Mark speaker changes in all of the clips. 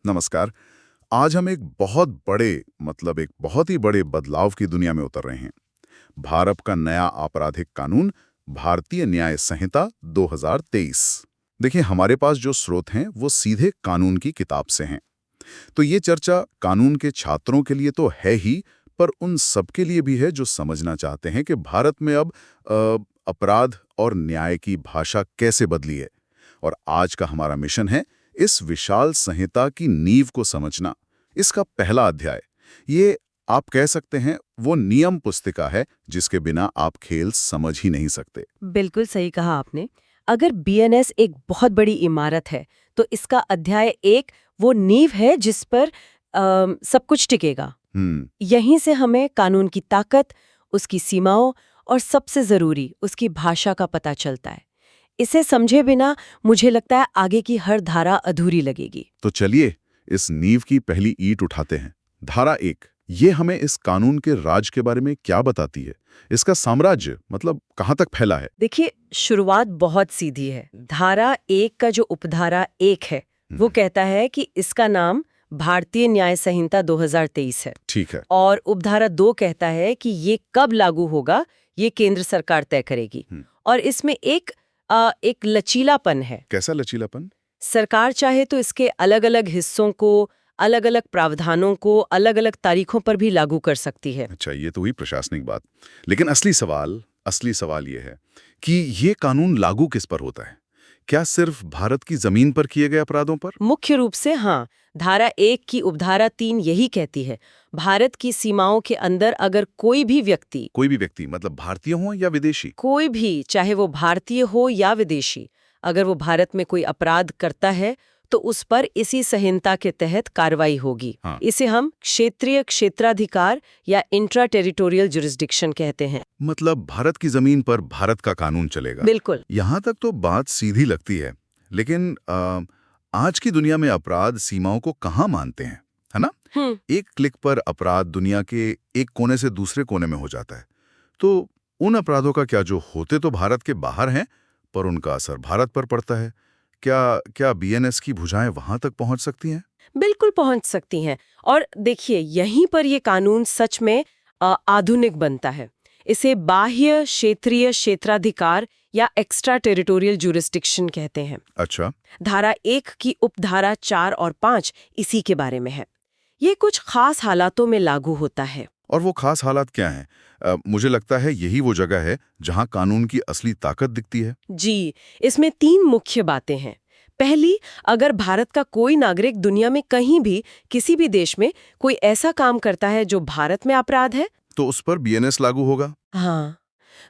Speaker 1: नमस्कार। आज हम एक बहुत बड़े एक बहुत ही बड़े बदलाव की दुनिया में उतर रहे हैं। भारत का नया आपराधिक कानून, भारतीय न्याय संहिता 2023। देखिए, हमारे पास जो स्रोत हैं वो सीधे कानून की किताब से हैं। तो ये चर्चा कानून के छात्रों के लिए तो है ही, पर उन सबके लिए भी है जो समझना चाहते हैं कि भारत में अब अपराध और न्याय की भाषा कैसे बदली है। और आज का हमारा मिशन है इस विशाल संहिता की नींव को समझना। इसका पहला अध्याय, ये आप कह सकते हैं वो नियम पुस्तिका है जिसके बिना आप खेल समझ ही नहीं सकते।
Speaker 2: बिल्कुल सही कहा आपने। अगर बीएनएस एक बहुत बड़ी इमारत है तो इसका अध्याय एक वो नींव है जिस पर सब कुछ टिकेगा। यहीं से हमें कानून की ताकत, उसकी सीमाओं और सबसे जरूरी उसकी भाषा का पता चलता है। इसे समझे बिना मुझे लगता है आगे की हर धारा अधूरी लगेगी।
Speaker 1: तो चलिए इस नींव की पहली ईंट उठाते हैं। धारा 1, ये हमें इस कानून के राज के बारे में क्या बताती है? इसका साम्राज्य कहाँ तक फैला है?
Speaker 2: देखिए, शुरुआत बहुत सीधी है। धारा 1 का जो उपधारा 1 है वो कहता है कि इसका नाम भारतीय न्याय संहिता 2023 है।
Speaker 1: ठीक है।
Speaker 2: और उपधारा 2 कहता है कि ये कब लागू होगा ये केंद्र सरकार तय करेगी। और इसमें एक लचीलापन है।
Speaker 1: कैसा लचीलापन?
Speaker 2: सरकार चाहे तो इसके अलग अलग हिस्सों को, अलग अलग प्रावधानों को अलग अलग तारीखों पर भी लागू कर सकती है।
Speaker 1: अच्छा, ये तो हुई प्रशासनिक बात। लेकिन असली सवाल ये है कि ये कानून लागू किस पर होता है? क्या सिर्फ भारत की जमीन पर किए गए अपराधों पर?
Speaker 2: मुख्य रूप से हाँ। धारा 1 की उपधारा 3 यही कहती है, भारत की सीमाओं के अंदर अगर कोई भी व्यक्ति
Speaker 1: भारतीय हो या विदेशी?
Speaker 2: कोई भी, चाहे वो भारतीय हो या विदेशी, अगर वो भारत में कोई अपराध करता है तो उस पर इसी संहिता के तहत कार्रवाई होगी।
Speaker 1: हाँ।
Speaker 2: इसे हम क्षेत्रीय क्षेत्राधिकार या इंट्रा टेरिटोरियल जुरिस्डिक्शन कहते हैं।
Speaker 1: भारत की जमीन पर भारत का कानून चलेगा।
Speaker 2: बिल्कुल।
Speaker 1: यहाँ तक तो बात सीधी लगती है, लेकिन आज की दुनिया में अपराध सीमाओं को कहाँ मानते हैं, है ना? एक क्लिक पर अपराध दुनिया के एक कोने से दूसरे कोने में हो जाता है। तो उन अपराधों का क्या जो होते तो भारत के बाहर हैं, पर उनका असर भारत पर पड़ता है? क्या बीएनएस की भुजाएं वहां तक पहुंच सकती हैं?
Speaker 2: बिल्कुल पहुंच सकती हैं। और देखिए, यहीं पर ये कानून सच में आधुनिक बनता है। इसे बाह्य क्षेत्रीय क्षेत्राधिकार या एक्स्ट्रा टेरिटोरियल जुरिस्डिक्शन कहते हैं।
Speaker 1: अच्छा।
Speaker 2: धारा 1 की उपधारा 4 और 5 इसी के बारे में है। ये कुछ खास हालातों में लागू होता है।
Speaker 1: और वो खास हालात क्या हैं? मुझे लगता है यही वो जगह है जहां कानून की असली ताकत दिखती है।
Speaker 2: जी, इसमें 3 मुख्य बातें हैं। पहली, अगर भारत का कोई नागरिक दुनिया में कहीं भी किसी भी देश में कोई ऐसा काम करता है जो भारत में अपराध है,
Speaker 1: तो उस पर बीएनएस लागू होगा।
Speaker 2: हाँ।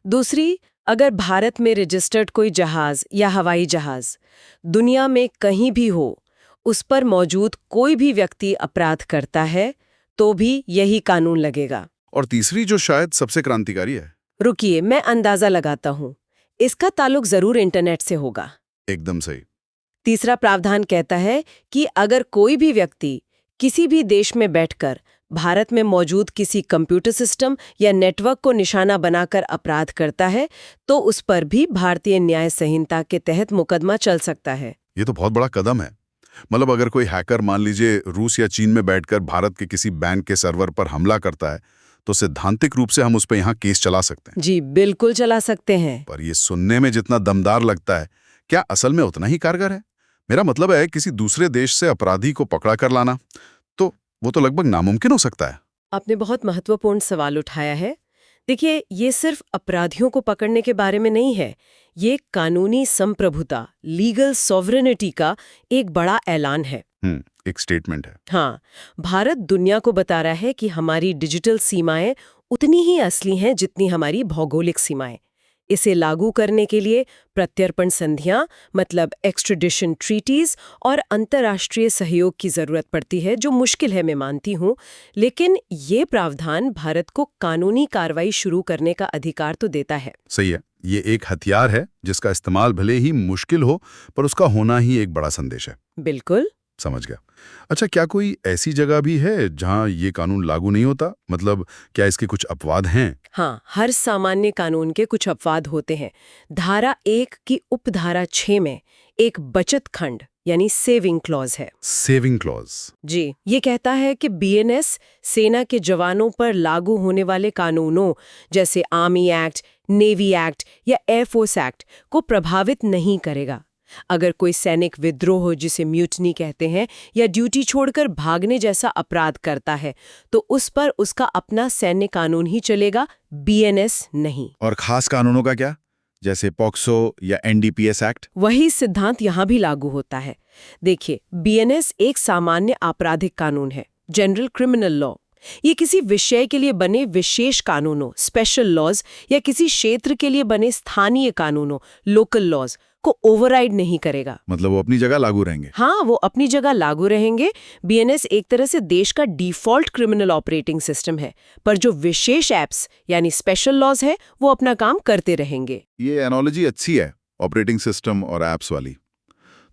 Speaker 2: दूसरी, अगर भारत में रजिस्टर्ड कोई जहाज या हवाई जहाज दुनिया में कहीं भी हो, उस पर मौजूद कोई भी व्यक्ति अपराध करता है तो भी यही कानून लगेगा।
Speaker 1: और तीसरी, जो शायद सबसे क्रांतिकारी है।
Speaker 2: रुकिए, मैं अंदाजा लगाता हूँ। इसका ताल्लुक जरूर इंटरनेट से होगा।
Speaker 1: एकदम सही।
Speaker 2: तीसरा प्रावधान कहता है कि अगर कोई भी व्यक्ति किसी भी देश में बैठकर भारत में मौजूद किसी कंप्यूटर सिस्टम या नेटवर्क को निशाना बनाकर अपराध करता है तो उस पर भी भारतीय न्याय संहिता के तहत मुकदमा चल सकता है।
Speaker 1: ये तो बहुत बड़ा कदम है। अगर कोई हैकर मान लीजिए रूस या चीन में बैठकर भारत के किसी बैंक के सर्वर पर हमला करता है, तो सैद्धांतिक रूप से हम उस पर यहाँ केस चला सकते हैं।
Speaker 2: जी बिल्कुल चला सकते हैं।
Speaker 1: पर ये सुनने में जितना दमदार लगता है, क्या असल में उतना ही कारगर है? मेरा मतलब है, किसी दूसरे देश से अपराधी को पकड़ा कर लाना, तो वो तो लगभग नामुमकिन हो सकता है।
Speaker 2: आपने बहुत महत्वपूर्ण सवाल उठाया है। देखिए, ये सिर्फ अपराधियों को पकड़ने के बारे में नहीं है। ये कानूनी संप्रभुता, लीगल सॉवरेनिटी का एक बड़ा ऐलान है।
Speaker 1: एक स्टेटमेंट है।
Speaker 2: हाँ, भारत दुनिया को बता रहा है कि हमारी डिजिटल सीमाएं उतनी ही असली हैं जितनी हमारी भौगोलिक सीमाएं। इसे लागू करने के लिए प्रत्यर्पण संधियां एक्सट्रेडिशन ट्रीटीज और अंतर्राष्ट्रीय सहयोग की जरूरत पड़ती है, जो मुश्किल है, मैं मानती हूं। लेकिन ये प्रावधान भारत को कानूनी कार्रवाई शुरू करने का अधिकार तो देता है।
Speaker 1: सही है। ये एक हथियार है जिसका इस्तेमाल भले ही मुश्किल हो, पर उसका होना ही एक बड़ा संदेश है।
Speaker 2: बिल्कुल।
Speaker 1: समझ गया। अच्छा, क्या कोई ऐसी जगह भी है जहां ये कानून लागू नहीं होता? मतलब क्या इसके कुछ अपवाद हैं?
Speaker 2: हाँ, हर सामान्य कानून के कुछ अपवाद होते हैं। धारा 1 की उपधारा 6 में एक बचत खंड यानी सेविंग क्लॉज है।
Speaker 1: Saving clause.
Speaker 2: जी, ये कहता है कि बीएनएस सेना के जवानों पर लागू होने वाले कानूनों जैसे आर्मी एक्ट, नेवी एक्ट या एयरफोर्स एक्ट को प्रभावित नहीं करेगा। अगर कोई सैनिक विद्रोह, जिसे म्यूटनी कहते हैं, या ड्यूटी छोड़कर भागने जैसा अपराध करता है, तो उस पर उसका अपना सैन्य कानून ही चलेगा, बीएनएस नहीं।
Speaker 1: और खास कानूनों का क्या, जैसे पॉक्सो या एनडीपीएस एक्ट?
Speaker 2: वही सिद्धांत यहाँ भी लागू होता है। देखिए, बीएनएस एक सामान्य आपराधिक कानून है, जनरल क्रिमिनल लॉ। ये किसी विषय के लिए बने विशेष कानूनों, स्पेशल लॉज, या किसी क्षेत्र के लिए बने स्थानीय कानूनों, लोकल लॉज को ओवरराइड नहीं करेगा।
Speaker 1: मतलब वो अपनी जगह लागू रहेंगे।
Speaker 2: हाँ, वो अपनी जगह लागू रहेंगे। बीएनएस एक तरह से देश का डिफॉल्ट क्रिमिनल ऑपरेटिंग सिस्टम है, पर जो विशेष एप्स यानी स्पेशल लॉज है वो अपना काम करते रहेंगे।
Speaker 1: ये एनोलॉजी अच्छी है, ऑपरेटिंग सिस्टम और एप्स वाली।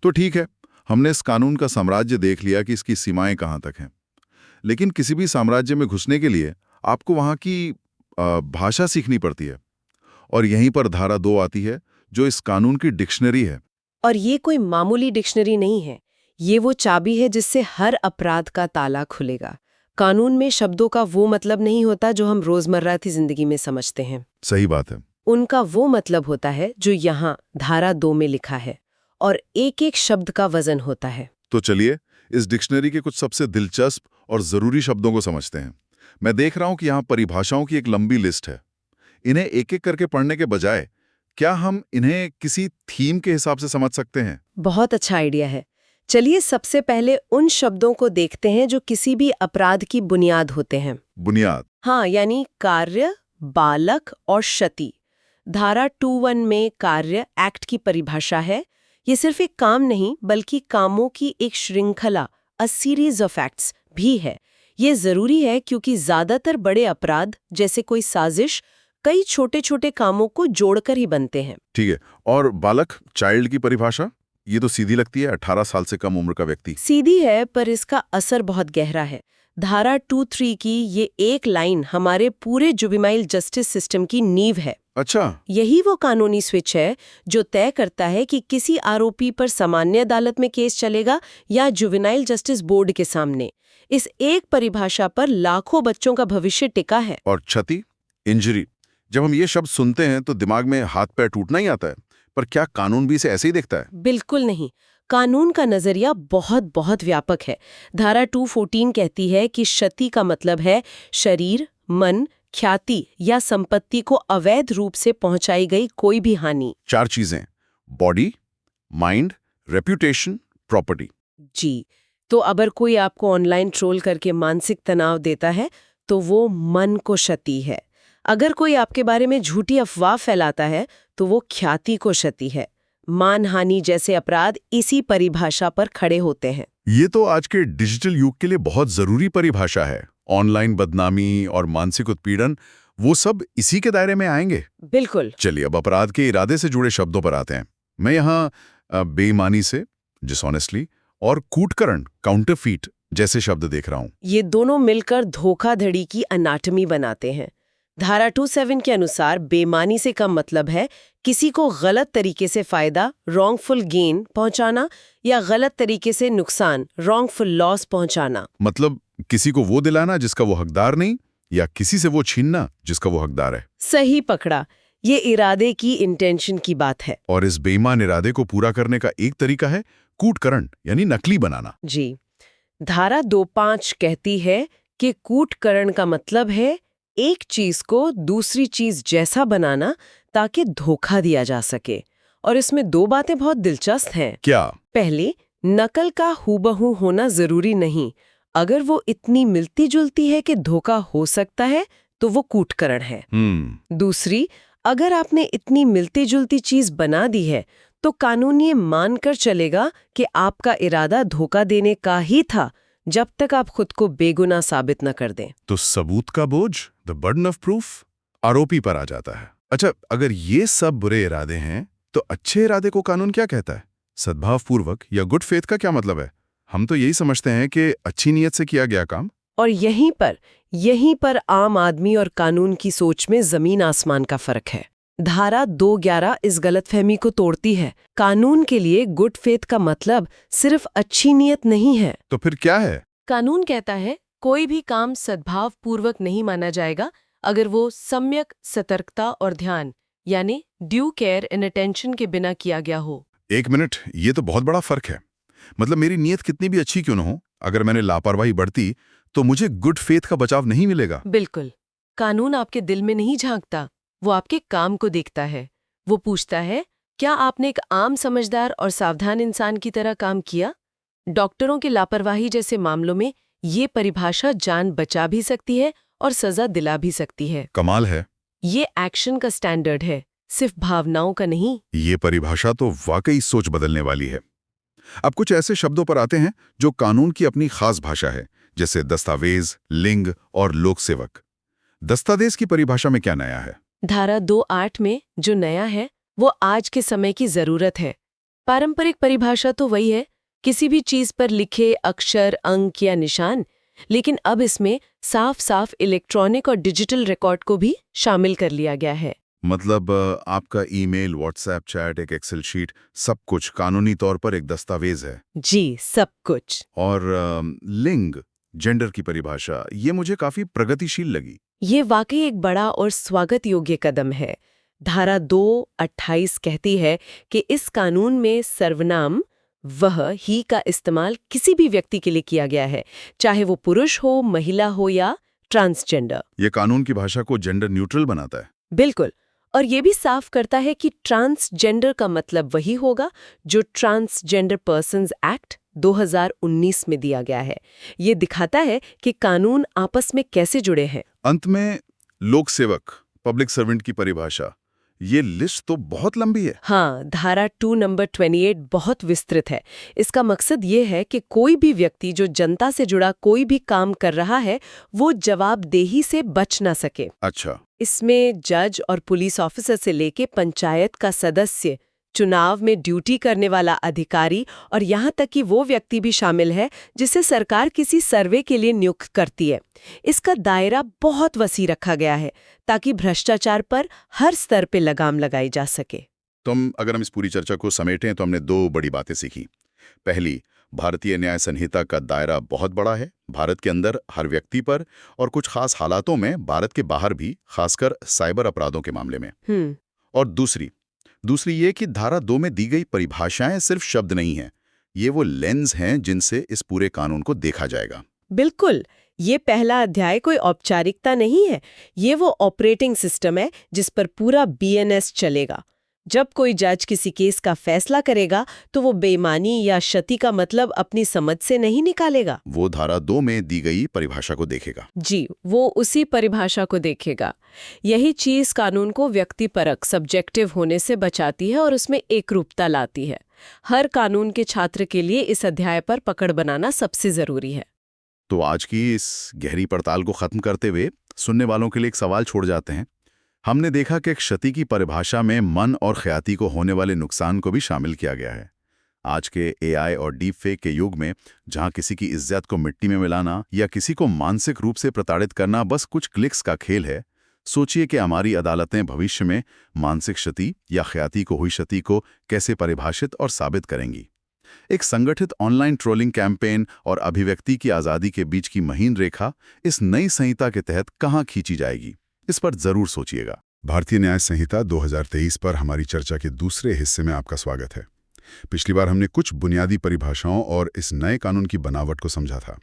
Speaker 1: तो ठीक है, हमने इस कानून का साम्राज्य देख लिया कि इसकी सीमाएं कहाँ तक हैं। लेकिन किसी भी साम्राज्य में घुसने के लिए आपको वहाँ की भाषा सीखनी पड़ती है, और यहीं पर धारा 2 आती है, जो इस कानून की डिक्शनरी है।
Speaker 2: और ये कोई मामूली डिक्शनरी नहीं है, ये वो चाबी है जिससे हर अपराध का ताला खुलेगा। कानून में शब्दों का वो मतलब नहीं होता जो हम रोजमर्रा की जिंदगी में समझते हैं।
Speaker 1: सही बात है।
Speaker 2: उनका वो मतलब होता है जो यहाँ धारा 2 में लिखा है, और एक एक शब्द का वजन होता है।
Speaker 1: तो चलिए इस डिक्शनरी के कुछ सबसे दिलचस्प और जरूरी शब्दों को समझते हैं। मैं देख रहा हूं कि यहाँ परिभाषाओं की एक लंबी लिस्ट है। इन्हें एक एक करके पढ़ने के बजाय क्या हम इन्हें किसी थीम के हिसाब से समझ सकते हैं?
Speaker 2: बहुत अच्छा आइडिया है। चलिए सबसे पहले उन शब्दों को देखते हैं जो किसी भी अपराध की बुनियाद होते हैं।
Speaker 1: बुनियाद।
Speaker 2: हाँ, यानी कार्य, बालक और क्षति। धारा 2(1) में कार्य एक्ट की परिभाषा है। ये सिर्फ एक काम नहीं, बल्कि कामों की एक श्रृंखला, अ सीरीज ऑफ एक्ट्स भी है। ये जरूरी है क्योंकि ज्यादातर बड़े अपराध, जैसे कोई साजिश, कई छोटे छोटे कामों को जोड़कर ही बनते हैं।
Speaker 1: ठीक है। और बालक, चाइल्ड की परिभाषा, ये तो सीधी लगती है, 18 साल से कम उम्र का व्यक्ति।
Speaker 2: सीधी है, पर इसका असर बहुत गहरा है। धारा 2(3) की ये एक लाइन हमारे पूरे जुवेनाइल जस्टिस सिस्टम की नींव है।
Speaker 1: अच्छा।
Speaker 2: यही वो कानूनी स्विच है जो तय करता है कि किसी आरोपी पर सामान्य अदालत में केस चलेगा या जुवेनाइल जस्टिस बोर्ड के सामने। इस एक परिभाषा पर लाखों बच्चों का भविष्य टिका है।
Speaker 1: और क्षति, इंजरी, जब हम ये शब्द सुनते हैं तो दिमाग में हाथ पैर टूटना ही आता है, पर क्या कानून भी इसे ऐसे ही देखता है?
Speaker 2: बिल्कुल नहीं। कानून का नजरिया बहुत बहुत व्यापक है। धारा 2(14) कहती है कि क्षति का मतलब है शरीर, मन, ख्याति या संपत्ति को अवैध रूप से पहुंचाई गई कोई भी हानि।
Speaker 1: 4 चीजें: बॉडी, माइंड, रेप्यूटेशन, प्रॉपर्टी।
Speaker 2: जी, तो अगर कोई आपको ऑनलाइन ट्रोल करके मानसिक तनाव देता है तो वो मन को क्षति है। अगर कोई आपके बारे में झूठी अफवाह फैलाता है तो वो ख्याति को क्षति है। मानहानि जैसे अपराध इसी परिभाषा पर खड़े होते हैं।
Speaker 1: ये तो आज के डिजिटल युग के लिए बहुत जरूरी परिभाषा है। ऑनलाइन बदनामी और मानसिक उत्पीड़न, वो सब इसी के दायरे में आएंगे।
Speaker 2: बिल्कुल।
Speaker 1: चलिए अब अपराध के इरादे से जुड़े शब्दों पर आते हैं। मैं यहाँ बेईमानी से, डिसऑनेस्टली, और कूटकरण, काउंटरफीट जैसे शब्द देख रहा हूँ।
Speaker 2: ये दोनों मिलकर धोखाधड़ी की अनाटमी बनाते हैं। धारा 2(7) के अनुसार बेईमानी से कम मतलब है किसी को गलत तरीके से फायदा, रॉन्गफुल गेन पहुंचाना, या गलत तरीके से नुकसान, रॉन्गफुल लॉस पहुंचाना।
Speaker 1: मतलब किसी को वो दिलाना जिसका वो हकदार नहीं, या किसी से वो छीनना जिसका वो हकदार है।
Speaker 2: सही पकड़ा। ये इरादे की इंटेंशन की बात है।
Speaker 1: और इस बेईमान इरादे को पूरा करने का एक तरीका है कूटकरण, यानी नकली बनाना।
Speaker 2: जी, धारा 2(5) कहती है कि कूटकरण का मतलब है एक चीज को दूसरी चीज जैसा बनाना ताकि धोखा दिया जा सके। और इसमें 2 बातें बहुत दिलचस्प हैं।
Speaker 1: क्या?
Speaker 2: पहली, नकल का हूबहू होना जरूरी नहीं। अगर वो इतनी मिलती जुलती है कि धोखा हो सकता है तो वो कूटकरण है। दूसरी, अगर आपने इतनी मिलती जुलती चीज बना दी है तो कानून ये मानकर चलेगा कि आपका इरादा धोखा देने का ही था, जब तक आप खुद को बेगुनाह साबित न कर दें।
Speaker 1: तो सबूत का बोझ, द बर्डन ऑफ प्रूफ, आरोपी पर आ जाता है। अच्छा, अगर ये सब बुरे इरादे हैं तो अच्छे इरादे को कानून क्या कहता है? सद्भावपूर्वक या गुड फेथ का क्या मतलब है? हम तो यही समझते हैं कि अच्छी नीयत से किया गया काम।
Speaker 2: और यहीं पर आम आदमी और कानून की सोच में जमीन आसमान का फर्क है। धारा 211 इस गलतफहमी को तोड़ती है। कानून के लिए गुड फेथ का मतलब सिर्फ अच्छी नीयत नहीं है।
Speaker 1: तो फिर क्या है?
Speaker 2: कानून कहता है कोई भी काम सद्भाव पूर्वक नहीं माना जाएगा अगर वो सम्यक सतर्कता और ध्यान यानी ड्यू केयर एंड अटेंशन के बिना किया गया हो।
Speaker 1: एक मिनट, ये तो बहुत बड़ा फर्क है। मतलब मेरी नीयत कितनी भी अच्छी क्यों न हो, अगर मैंने लापरवाही बरती तो मुझे गुड फेथ का बचाव नहीं मिलेगा।
Speaker 2: बिल्कुल। कानून आपके दिल में नहीं झांकता, वो आपके काम को देखता है। वो पूछता है, क्या आपने एक आम समझदार और सावधान इंसान की तरह काम किया? डॉक्टरों की लापरवाही जैसे मामलों में ये परिभाषा जान बचा भी सकती है और सजा दिला भी सकती है।
Speaker 1: कमाल है।
Speaker 2: ये एक्शन का स्टैंडर्ड है, सिर्फ भावनाओं का नहीं।
Speaker 1: ये परिभाषा तो वाकई सोच बदलने वाली है। अब कुछ ऐसे शब्दों पर आते हैं जो कानून की अपनी खास भाषा है, जैसे दस्तावेज, लिंग और लोक सेवक। दस्तावेज की परिभाषा में क्या नया है?
Speaker 2: धारा 2:8 में जो नया है वो आज के समय की जरूरत है। पारंपरिक परिभाषा तो वही है, किसी भी चीज पर लिखे अक्षर, अंक या निशान, लेकिन अब इसमें साफ साफ इलेक्ट्रॉनिक और डिजिटल रिकॉर्ड को भी शामिल कर लिया गया है।
Speaker 1: मतलब आपका ईमेल, व्हाट्सएप चैट, एक एक्सेल शीट, सब कुछ कानूनी तौर पर एक दस्तावेज है।
Speaker 2: जी, सब कुछ।
Speaker 1: और लिंग, जेंडर की परिभाषा, ये मुझे काफी प्रगतिशील लगी।
Speaker 2: ये वाकई एक बड़ा और स्वागत योग्य कदम है। धारा 2:28 कहती है कि इस कानून में सर्वनाम वह ही का इस्तेमाल किसी भी व्यक्ति के लिए किया गया है, चाहे वो पुरुष हो, महिला हो या ट्रांसजेंडर।
Speaker 1: ये कानून की भाषा को जेंडर न्यूट्रल बनाता है।
Speaker 2: बिल्कुल। और ये भी साफ करता है कि ट्रांसजेंडर का मतलब वही होगा जो ट्रांसजेंडर पर्सन्स एक्ट 2019 में दिया गया है। ये दिखाता है कि कानून आपस में कैसे जुड़े हैं।
Speaker 1: अंत में लोक सेवक, पब्लिक सर्वेंट की परिभाषा, ये लिस्ट तो बहुत लंबी है।
Speaker 2: हाँ, धारा 2 नंबर 28 बहुत विस्तृत है। इसका मकसद ये है कि कोई भी व्यक्ति जो जनता से जुड़ा कोई भी काम कर रहा है वो जवाबदेही से बच ना सके।
Speaker 1: अच्छा।
Speaker 2: इसमें जज और पुलिस ऑफिसर से लेके पंचायत का सदस्य, चुनाव में ड्यूटी करने वाला अधिकारी और यहाँ तक कि वो व्यक्ति भी शामिल है जिसे सरकार किसी सर्वे के लिए नियुक्त करती है। इसका दायरा बहुत वसी रखा गया है ताकि भ्रष्टाचार पर हर स्तर पे लगाम लगाई जा सके।
Speaker 1: अगर हम इस पूरी चर्चा को समेटें तो हमने दो बड़ी बातें सीखी। पहली, भारतीय न्याय संहिता का दायरा बहुत बड़ा है, भारत के अंदर हर व्यक्ति पर, और कुछ खास हालातों में भारत के बाहर भी, खासकर साइबर अपराधों के मामले में। और दूसरी ये कि धारा 2 में दी गई परिभाषाएं सिर्फ शब्द नहीं हैं, ये वो लेंस हैं जिनसे इस पूरे कानून को देखा जाएगा।
Speaker 2: बिल्कुल। ये पहला अध्याय कोई औपचारिकता नहीं है, ये वो ऑपरेटिंग सिस्टम है जिस पर पूरा बीएनएस चलेगा। जब कोई जज किसी केस का फैसला करेगा तो वो बेईमानी या क्षति का मतलब अपनी समझ से नहीं निकालेगा।
Speaker 1: वो धारा 2 में दी गई परिभाषा को देखेगा।
Speaker 2: जी, वो उसी परिभाषा को देखेगा। यही चीज कानून को व्यक्तिपरक, सब्जेक्टिव होने से बचाती है और उसमें एकरूपता लाती है। हर कानून के छात्र के लिए इस अध्याय पर पकड़ बनाना सबसे जरूरी है।
Speaker 1: तो आज की इस गहरी पड़ताल को खत्म करते हुए सुनने वालों के लिए एक सवाल छोड़ जाते हैं। हमने देखा कि क्षति की परिभाषा में मन और ख्याति को होने वाले नुकसान को भी शामिल किया गया है। आज के एआई और डीप फेक के युग में, जहां किसी की इज्जत को मिट्टी में मिलाना या किसी को मानसिक रूप से प्रताड़ित करना बस कुछ क्लिक्स का खेल है, सोचिए कि हमारी अदालतें भविष्य में मानसिक क्षति या ख्याति को हुई क्षति को कैसे परिभाषित और साबित करेंगी। एक संगठित ऑनलाइन ट्रोलिंग कैंपेन और अभिव्यक्ति की आज़ादी के बीच की महीन रेखा इस नई संहिता के तहत कहाँ खींची जाएगी, इस पर जरूर सोचिएगा। भारतीय न्याय संहिता 2023 पर हमारी चर्चा के दूसरे हिस्से में आपका स्वागत है। पिछली बार हमने कुछ बुनियादी परिभाषाओं और इस नए कानून की बनावट को समझा था।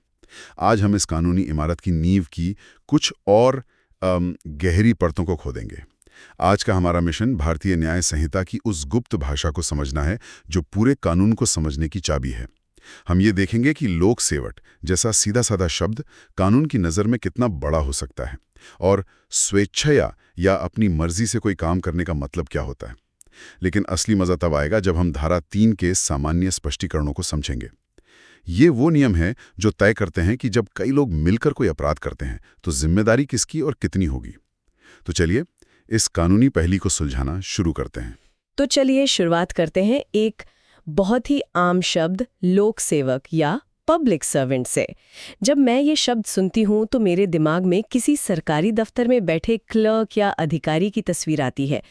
Speaker 1: आज हम इस कानूनी इमारत की नींव की कुछ और गहरी परतों को खोदेंगे। आज का हमारा मिशन भारतीय न्याय संहिता की उस गुप्त भाषा को समझना है जो पूरे कानून को समझने की चाबी है। हम ये देखेंगे कि लोक सेवक जैसा सीधा साधा शब्द कानून की नज़र में कितना बड़ा हो सकता है, और स्वेच्छया या अपनी मर्जी से कोई काम करने का मतलब क्या होता है। लेकिन असली मजा तब आएगा जब हम धारा 3 के सामान्य स्पष्टीकरणों को समझेंगे। ये वो नियम है जो तय करते हैं कि जब कई लोग मिलकर कोई अपराध करते हैं तो जिम्मेदारी किसकी और कितनी होगी। तो चलिए इस कानूनी पहली को सुलझाना शुरू करते हैं।
Speaker 2: तो चलिए शुरुआत करते हैं एक बहुत ही आम शब्द लोक सेवक या पब्लिक सर्वेंट से। जब मैं ये शब्द सुनती हूँ तो मेरे दिमाग में किसी सरकारी दफ्तर में बैठे क्लर्क या अधिकारी की तस्वीर आती है,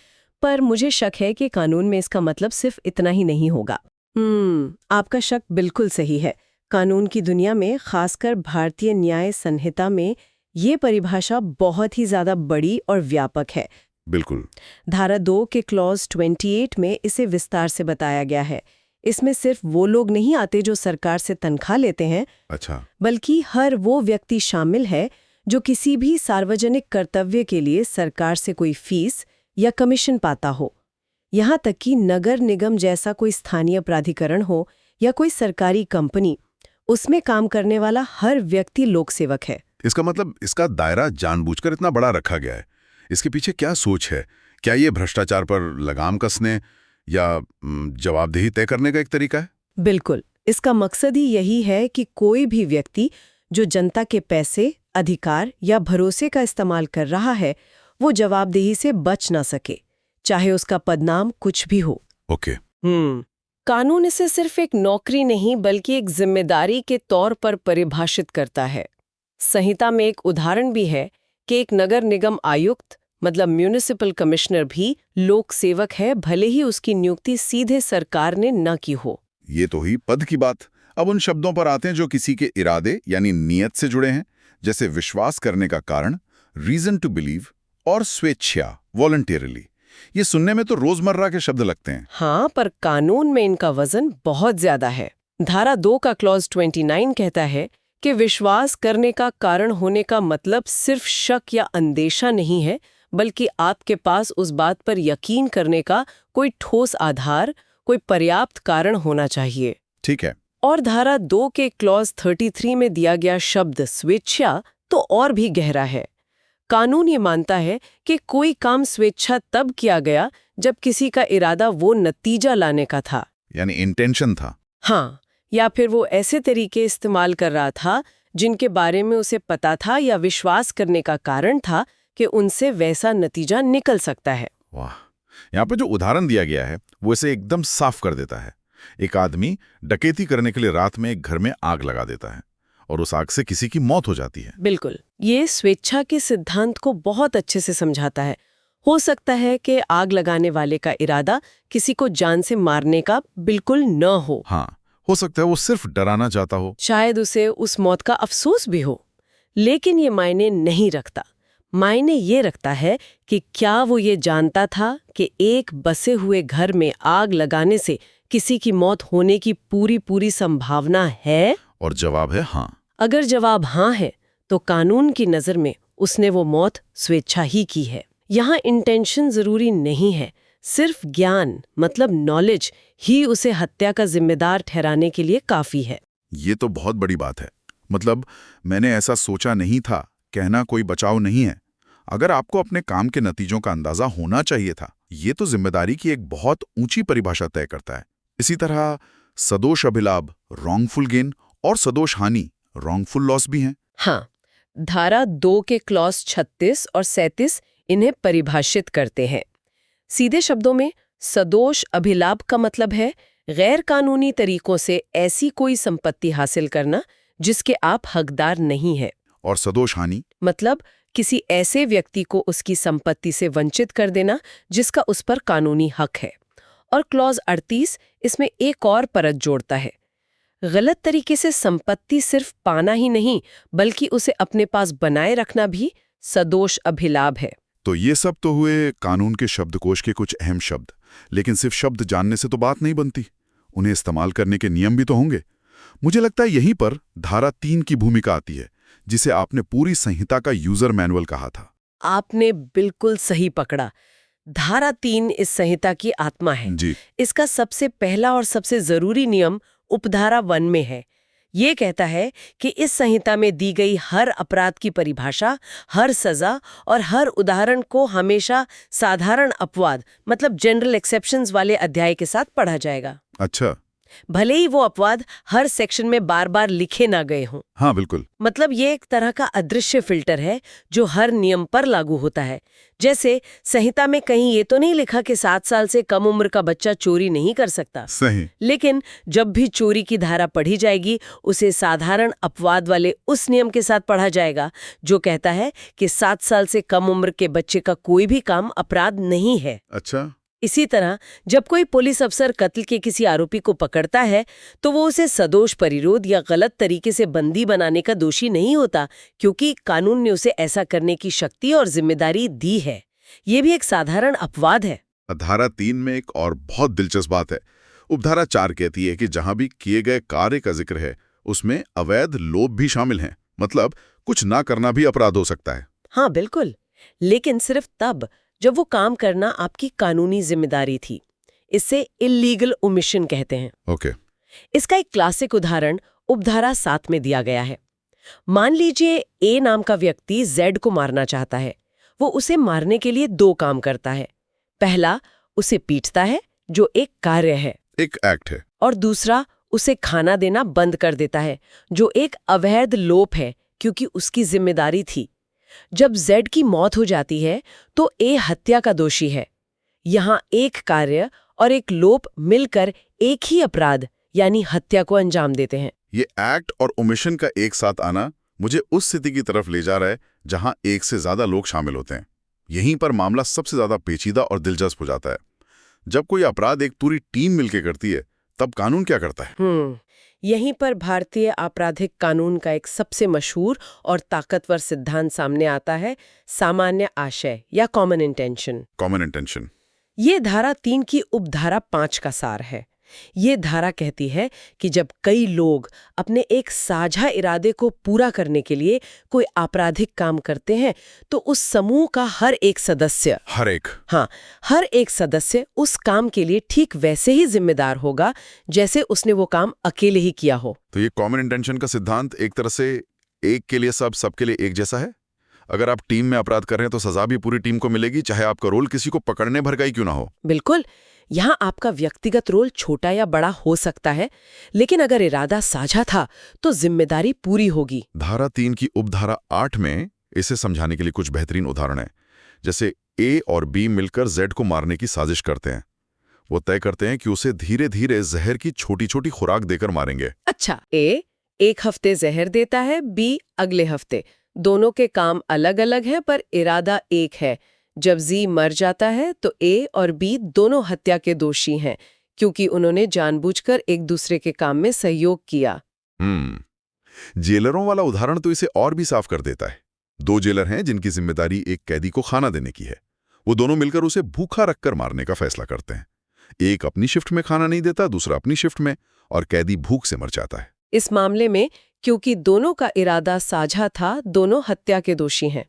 Speaker 2: पर मुझे शक है कि कानून में इसका मतलब सिर्फ इतना ही नहीं होगा। आपका शक बिल्कुल सही है। कानून की दुनिया में, खासकर भारतीय न्याय संहिता में, ये परिभाषा बहुत ही ज्यादा बड़ी और व्यापक है।
Speaker 1: बिल्कुल।
Speaker 2: धारा 2 के क्लॉज 28 में इसे विस्तार से बताया गया है। इसमें सिर्फ वो लोग नहीं आते जो सरकार से तनख्वाह लेते हैं,
Speaker 1: अच्छा,
Speaker 2: बल्कि हर वो व्यक्ति शामिल है जो किसी भी सार्वजनिक कर्तव्य के लिए सरकार से कोई फीस या कमीशन पाता हो। यहाँ तक कि नगर निगम जैसा कोई स्थानीय प्राधिकरण हो या कोई सरकारी कंपनी, उसमें काम करने वाला हर व्यक्ति लोक सेवक है।
Speaker 1: इसका मतलब इसका दायरा जानबूझकर इतना बड़ा रखा गया है। इसके पीछे क्या सोच है? क्या ये भ्रष्टाचार पर लगाम कसने या जवाबदेही तय करने का एक तरीका है?
Speaker 2: बिल्कुल, इसका मकसद ही यही है कि कोई भी व्यक्ति जो जनता के पैसे, अधिकार या भरोसे का इस्तेमाल कर रहा है, वो जवाबदेही से बच ना सके, चाहे उसका पदनाम कुछ भी हो।
Speaker 1: ओके।
Speaker 2: कानून इसे सिर्फ एक नौकरी नहीं बल्कि एक जिम्मेदारी के तौर पर परिभाषित करता है। संहिता में एक उदाहरण भी है कि एक नगर निगम आयुक्त, मतलब म्यूनिसिपल कमिश्नर भी लोक सेवक है, भले ही उसकी नियुक्ति सीधे सरकार ने न की हो।
Speaker 1: ये तो ही पद की बात। अब उन शब्दों पर आते हैं जो किसी के इरादे यानी नियत से जुड़े हैं, जैसे विश्वास करने का कारण, रीजन टू बिलीव, और स्वेच्छा, वॉलंटियरली। ये सुनने में तो रोजमर्रा के शब्द लगते हैं।
Speaker 2: हाँ, पर कानून में इनका वजन बहुत ज्यादा है। धारा 2 का क्लॉज 29 कहता है कि विश्वास करने का कारण होने का मतलब सिर्फ शक या अंदेशा नहीं है, बल्कि आपके पास उस बात पर यकीन करने का कोई ठोस आधार, कोई पर्याप्त कारण होना चाहिए।
Speaker 1: ठीक है।
Speaker 2: और धारा 2 के क्लॉज 33 में दिया गया शब्द स्वेच्छा तो और भी गहरा है। कानून ये मानता है कि कोई काम स्वेच्छा तब किया गया जब किसी का इरादा वो नतीजा लाने का था,
Speaker 1: यानी इंटेंशन था।
Speaker 2: हाँ, या फिर वो ऐसे तरीके इस्तेमाल कर रहा था जिनके बारे में उसे पता था या विश्वास करने का कारण था कि उनसे वैसा नतीजा निकल सकता है।
Speaker 1: वाह, यहाँ पे जो उदाहरण दिया गया है वो इसे एकदम साफ कर देता है। एक आदमी डकैती करने के लिए रात में एक घर में आग लगा देता है और उस आग से किसी की मौत हो जाती है।
Speaker 2: बिल्कुल, ये स्वेच्छा के सिद्धांत को बहुत अच्छे से समझाता है। हो सकता है कि आग लगाने वाले का इरादा किसी को जान से मारने का बिल्कुल न हो।
Speaker 1: हाँ, हो सकता है वो सिर्फ डराना चाहता हो,
Speaker 2: शायद उसे उस मौत का अफसोस भी हो। लेकिन ये मायने नहीं रखता। मायने ये रखता है कि क्या वो ये जानता था कि एक बसे हुए घर में आग लगाने से किसी की मौत होने की पूरी संभावना है?
Speaker 1: और जवाब है हाँ।
Speaker 2: अगर जवाब हाँ है, तो कानून की नज़र में उसने वो मौत स्वेच्छा ही की है। यहाँ इंटेंशन जरूरी नहीं है, सिर्फ ज्ञान, मतलब नॉलेज ही उसे हत्या का जिम्मेदार ठहराने के लिए काफी है।
Speaker 1: ये तो बहुत बड़ी बात है। मतलब मैंने ऐसा सोचा नहीं था, कहना कोई बचाव नहीं है। अगर आपको अपने काम के नतीजों का अंदाजा होना चाहिए था, ये तो जिम्मेदारी की एक बहुत ऊंची परिभाषा तय करता है। इसी तरह सदोष अभिलाभ, रॉन्गफुल गेन, और सदोष हानि, रॉन्गफुल लॉस भी हैं।
Speaker 2: हाँ, धारा 2 के क्लॉज 36 और 37 इन्हें परिभाषित करते हैं। सीधे शब्दों में सदोष अभिलाभ का मतलब है गैर कानूनी तरीकों से ऐसी कोई संपत्ति हासिल करना जिसके आप हकदार नहीं हैं।
Speaker 1: और सदोष हानि
Speaker 2: मतलब किसी ऐसे व्यक्ति को उसकी संपत्ति से वंचित कर देना जिसका उस पर कानूनी हक है। और क्लॉज 38 इसमें एक और परत जोड़ता है। गलत तरीके से संपत्ति सिर्फ पाना ही नहीं, बल्कि उसे अपने पास बनाए रखना भी सदोष अभिलाभ है।
Speaker 1: तो ये सब तो हुए कानून के शब्दकोश के कुछ अहम शब्द, लेकिन सिर्फ शब्द जानने से तो बात नहीं बनती। उन्हें इस्तेमाल करने के नियम भी तो होंगे। मुझे लगता है यहीं पर धारा 3 की भूमिका आती है, जिसे आपने पूरी संहिता का यूजर मैनुअल कहा था।
Speaker 2: आपने बिल्कुल सही पकड़ा। धारा 3 इस संहिता की आत्मा है
Speaker 1: जी।
Speaker 2: इसका सबसे पहला और सबसे जरूरी नियम उपधारा 1 में है। ये कहता है कि इस संहिता में दी गई हर अपराध की परिभाषा, हर सजा और हर उदाहरण को हमेशा साधारण अपवाद, मतलब जनरल एक्सेप्शंस वाले अध्याय के साथ पढ़ा जाएगा।
Speaker 1: अच्छा।
Speaker 2: भले ही वो अपवाद हर सेक्शन में बार बार लिखे ना गए हों।
Speaker 1: हाँ बिल्कुल।
Speaker 2: मतलब ये एक तरह का अदृश्य फिल्टर है जो हर नियम पर लागू होता है। जैसे संहिता में कहीं ये तो नहीं लिखा कि 7 साल से कम उम्र का बच्चा चोरी नहीं कर सकता,
Speaker 1: सही।
Speaker 2: लेकिन जब भी चोरी की धारा पढ़ी जाएगी उसे साधारण अपवाद वाले उस नियम के साथ पढ़ा जाएगा जो कहता है कि 7 साल से कम उम्र के बच्चे का कोई भी काम अपराध नहीं है।
Speaker 1: अच्छा।
Speaker 2: इसी तरह जब कोई पुलिस अफसर कत्ल के किसी आरोपी को पकड़ता है तो वो उसे सदोष परिरोध या गलत तरीके से बंदी बनाने का दोषी नहीं होता, क्योंकि कानून ने उसे ऐसा करने की शक्ति और जिम्मेदारी दी है। ये भी एक साधारण अपवाद है।
Speaker 1: धारा 3 में एक और बहुत दिलचस्प बात है। उपधारा 4 कहती है कि जहां भी किए गए कार्य का जिक्र है उसमें अवैध लोभ भी शामिल हैं। मतलब कुछ ना करना भी अपराध हो सकता है।
Speaker 2: हाँ बिल्कुल, लेकिन सिर्फ तब जब वो काम करना आपकी कानूनी जिम्मेदारी थी। इसे इल्लीगल ओमिशन कहते हैं।
Speaker 1: ओके।
Speaker 2: इसका एक क्लासिक उदाहरण उपधारा 7 में दिया गया है। मान लीजिए ए नाम का व्यक्ति जेड को मारना चाहता है। वो उसे मारने के लिए 2 काम करता है। पहला, उसे पीटता है जो एक कार्य है,
Speaker 1: एक एक्ट है।
Speaker 2: और दूसरा, उसे खाना देना बंद कर देता है जो एक अवैध लोप है, क्योंकि उसकी जिम्मेदारी थी। जब जेड की मौत हो जाती है तो ए हत्या का दोषी है। यहाँ एक कार्य और एक लोप मिलकर एक ही अपराध यानी हत्या को अंजाम देते हैं।
Speaker 1: ये एक्ट और ओमिशन का एक साथ आना मुझे उस स्थिति की तरफ ले जा रहा है जहां एक से ज्यादा लोग शामिल होते हैं। यहीं पर मामला सबसे ज्यादा पेचीदा और दिलचस्प हो जाता है। जब कोई अपराध एक पूरी टीम मिलकर करती है तब कानून क्या करता है?
Speaker 2: यहीं पर भारतीय आपराधिक कानून का एक सबसे मशहूर और ताकतवर सिद्धांत सामने आता है, सामान्य आशय या कॉमन इंटेंशन।
Speaker 1: Common intention.
Speaker 2: ये धारा 3 की उपधारा 5 का सार है। ये धारा कहती है कि जब कई लोग अपने एक साझा इरादे को पूरा करने के लिए कोई आपराधिक काम करते हैं तो उस समूह का हर एक सदस्य हर एक सदस्य उस काम के लिए ठीक वैसे ही जिम्मेदार होगा जैसे उसने वो काम अकेले ही किया हो।
Speaker 1: तो ये कॉमन इंटेंशन का सिद्धांत एक तरह से एक के लिए सब, सबके लिए एक जैसा है। अगर आप टीम में अपराध कर रहे हैं तो सजा भी पूरी टीम को मिलेगी, चाहे आपका रोल किसी को पकड़ने भर का ही क्यों ना हो।
Speaker 2: बिल्कुल। यहाँ आपका व्यक्तिगत रोल छोटा या बड़ा हो सकता है, लेकिन अगर इरादा साझा था तो जिम्मेदारी पूरी होगी।
Speaker 1: धारा 3 की उपधारा 8 में इसे समझाने के लिए कुछ बेहतरीन उदाहरण है। जैसे ए और बी मिलकर जेड को मारने की साजिश करते हैं। वो तय करते हैं कि उसे धीरे धीरे जहर की छोटी छोटी खुराक देकर मारेंगे।
Speaker 2: अच्छा, ए एक हफ्ते जहर देता है, बी अगले हफ्ते। दोनों के काम अलग अलग हैं पर इरादा एक है। जब जी मर जाता है तो ए और बी दोनों हत्या के दोषी हैं, क्योंकि उन्होंने जानबूझकर एक दूसरे के काम में सहयोग किया।
Speaker 1: जेलरों वाला उदाहरण तो इसे और भी साफ कर देता है। 2 जेलर हैं जिनकी जिम्मेदारी एक कैदी को खाना देने की है। वो दोनों मिलकर उसे भूखा रखकर मारने का फैसला करते हैं। एक अपनी शिफ्ट में खाना नहीं देता, दूसरा अपनी शिफ्ट में, और कैदी भूख से मर जाता है।
Speaker 2: इस मामले में क्योंकि दोनों का इरादा साझा था, दोनों हत्या के दोषी हैं।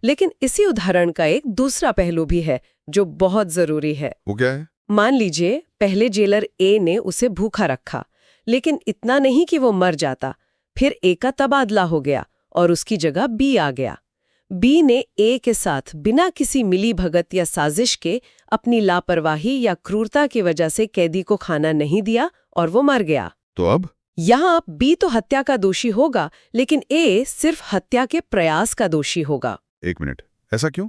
Speaker 2: लेकिन इसी उदाहरण का एक दूसरा पहलू भी है जो बहुत जरूरी है।
Speaker 1: वो क्या है?
Speaker 2: मान लीजिए पहले जेलर ए ने उसे भूखा रखा, लेकिन इतना नहीं कि वो मर जाता। फिर ए का तबादला हो गया और उसकी जगह बी आ गया। बी ने ए के साथ बिना किसी मिलीभगत या साजिश के अपनी लापरवाही या क्रूरता की वजह से कैदी को खाना नहीं दिया और वो मर गया।
Speaker 1: तो अब
Speaker 2: यहाँ बी तो हत्या का दोषी होगा, लेकिन ए सिर्फ हत्या के प्रयास का दोषी होगा।
Speaker 1: 1 मिनट, ऐसा क्यों?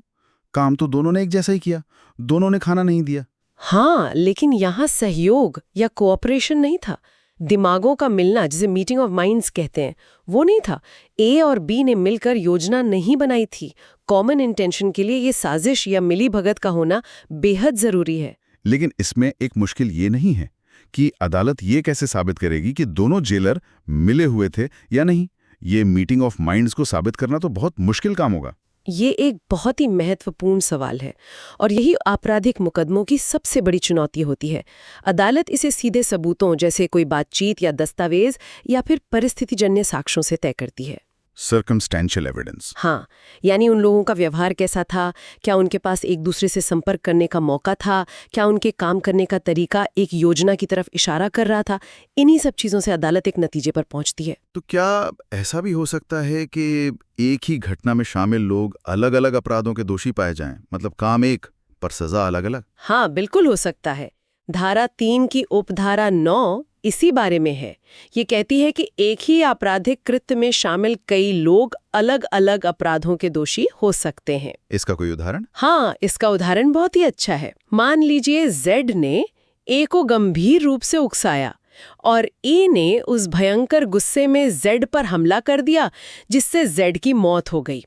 Speaker 1: काम तो दोनों ने एक जैसा ही किया, दोनों ने खाना नहीं दिया।
Speaker 2: हाँ, लेकिन यहाँ सहयोग या कोऑपरेशन नहीं था। दिमागों का मिलना, जिसे मीटिंग ऑफ माइंड्स कहते हैं, वो नहीं था। ए और बी ने मिलकर योजना नहीं बनाई थी। कॉमन इंटेंशन के लिए ये साजिश या मिलीभगत का होना बेहद जरूरी है।
Speaker 1: लेकिन इसमें एक मुश्किल ये नहीं है कि अदालत ये कैसे साबित करेगी कि दोनों जेलर मिले हुए थे या नहीं। ये मीटिंग ऑफ माइंड्स को साबित करना तो बहुत मुश्किल काम होगा।
Speaker 2: ये एक बहुत ही महत्वपूर्ण सवाल है और यही आपराधिक मुकदमों की सबसे बड़ी चुनौती होती है। अदालत इसे सीधे सबूतों जैसे कोई बातचीत या दस्तावेज या फिर परिस्थितिजन्य साक्ष्यों से तय करती है।
Speaker 1: Circumstantial evidence.
Speaker 2: हाँ, यानी उन लोगों का व्यवहार कैसा था, क्या उनके पास एक दूसरे से संपर्क करने का मौका था, क्या उनके काम करने का तरीका एक योजना की तरफ इशारा कर रहा था। इन्हीं सब चीजों से अदालत एक नतीजे पर पहुंचती है।
Speaker 1: तो क्या ऐसा भी हो सकता है कि एक ही घटना में शामिल लोग अलग अलग अपराधों के दोषी पाए जाएं, मतलब काम एक पर सजा अलग अलग?
Speaker 2: हाँ, बिल्कुल हो सकता है। धारा 3 की उपधारा 9 इसी बारे में है। ये कहती है कि एक ही आपराधिक कृत्य में शामिल कई लोग अलग अलग अपराधों के दोषी हो सकते हैं।
Speaker 1: इसका कोई उदाहरण?
Speaker 2: हाँ, इसका उदाहरण बहुत ही अच्छा है। मान लीजिए जेड ने ए को गंभीर रूप से उकसाया और ए ने उस भयंकर गुस्से में जेड पर हमला कर दिया, जिससे जेड की मौत हो गई।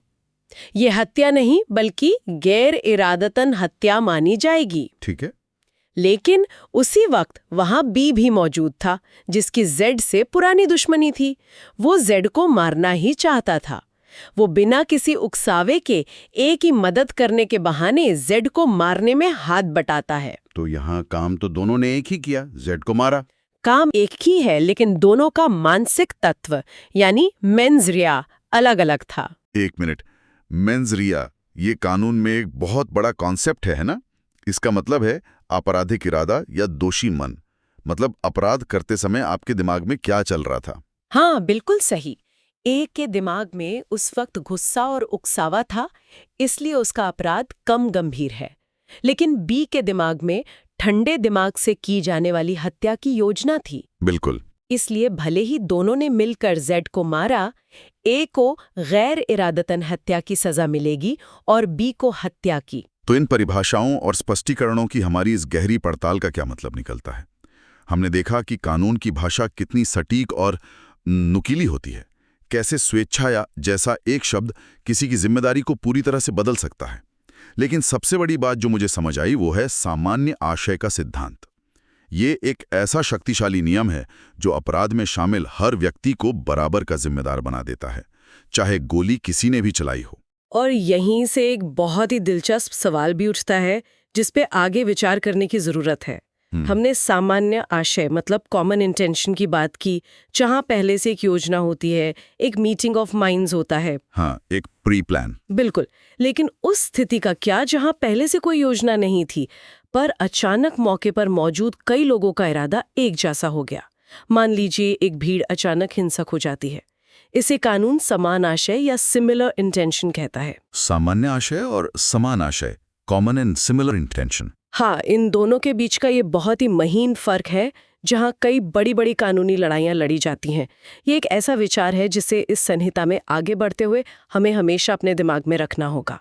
Speaker 2: ये हत्या नहीं बल्कि गैर इरादतन हत्या मानी जाएगी।
Speaker 1: ठीक है।
Speaker 2: लेकिन उसी वक्त वहां बी भी मौजूद था, जिसकी जेड से पुरानी दुश्मनी थी। वो जेड को मारना ही चाहता था। वो बिना किसी उकसावे के ए की मदद करने के बहाने जेड को मारने में हाथ बटाता है।
Speaker 1: तो यहाँ काम तो दोनों ने एक ही किया, जेड को मारा।
Speaker 2: काम एक ही है, लेकिन दोनों का मानसिक तत्व यानी मेंस रिया अलग अलग था।
Speaker 1: एक मिनट, मेंस रिया, ये कानून में एक बहुत बड़ा कॉन्सेप्ट है ना? इसका मतलब है आपराधिक इरादा या दोषी मन। मतलब अपराध करते समय आपके दिमाग में क्या चल रहा था?
Speaker 2: हाँ, बिल्कुल सही। ए के दिमाग में उस वक्त गुस्सा और उकसावा था, इसलिए उसका अपराध कम गंभीर है। लेकिन बी के दिमाग में ठंडे दिमाग से की जाने वाली हत्या की योजना थी।
Speaker 1: बिल्कुल।
Speaker 2: इसलिए भले ही दोनों ने मिलकर जेड को मारा, ए को गैर इरादतन हत्या की सजा मिलेगी और बी को हत्या की।
Speaker 1: तो इन परिभाषाओं और स्पष्टीकरणों की हमारी इस गहरी पड़ताल का क्या मतलब निकलता है? हमने देखा कि कानून की भाषा कितनी सटीक और नुकीली होती है। कैसे स्वेच्छा या जैसा एक शब्द किसी की जिम्मेदारी को पूरी तरह से बदल सकता है। लेकिन सबसे बड़ी बात जो मुझे समझ आई वो है सामान्य आशय का सिद्धांत। ये एक ऐसा शक्तिशाली नियम है जो अपराध में शामिल हर व्यक्ति को बराबर का जिम्मेदार बना देता है, चाहे गोली किसी ने भी चलाई हो।
Speaker 2: और यहीं से एक बहुत ही दिलचस्प सवाल भी उठता है, जिस पे आगे विचार करने की जरूरत है। हमने सामान्य आशय मतलब कॉमन इंटेंशन की बात की, जहां पहले से एक योजना होती है, एक मीटिंग ऑफ माइंड्स होता है।
Speaker 1: हाँ, एक प्री प्लान।
Speaker 2: बिल्कुल। लेकिन उस स्थिति का क्या जहां पहले से कोई योजना नहीं थी, पर अचानक मौके पर मौजूद कई लोगों का इरादा एक जैसा हो गया। मान लीजिए एक भीड़ अचानक हिंसक हो जाती है। इसे कानून समान आशय या सिमिलर इंटेंशन कहता है।
Speaker 1: सामान्य आशय और समान आशय, कॉमन एंड सिमिलर इंटेंशन।
Speaker 2: हाँ, इन दोनों के बीच का ये बहुत ही महीन फर्क है, जहाँ कई बड़ी बड़ी कानूनी लड़ाइयाँ लड़ी जाती हैं। ये एक ऐसा विचार है जिसे इस संहिता में आगे बढ़ते हुए हमें हमेशा अपने दिमाग में रखना होगा।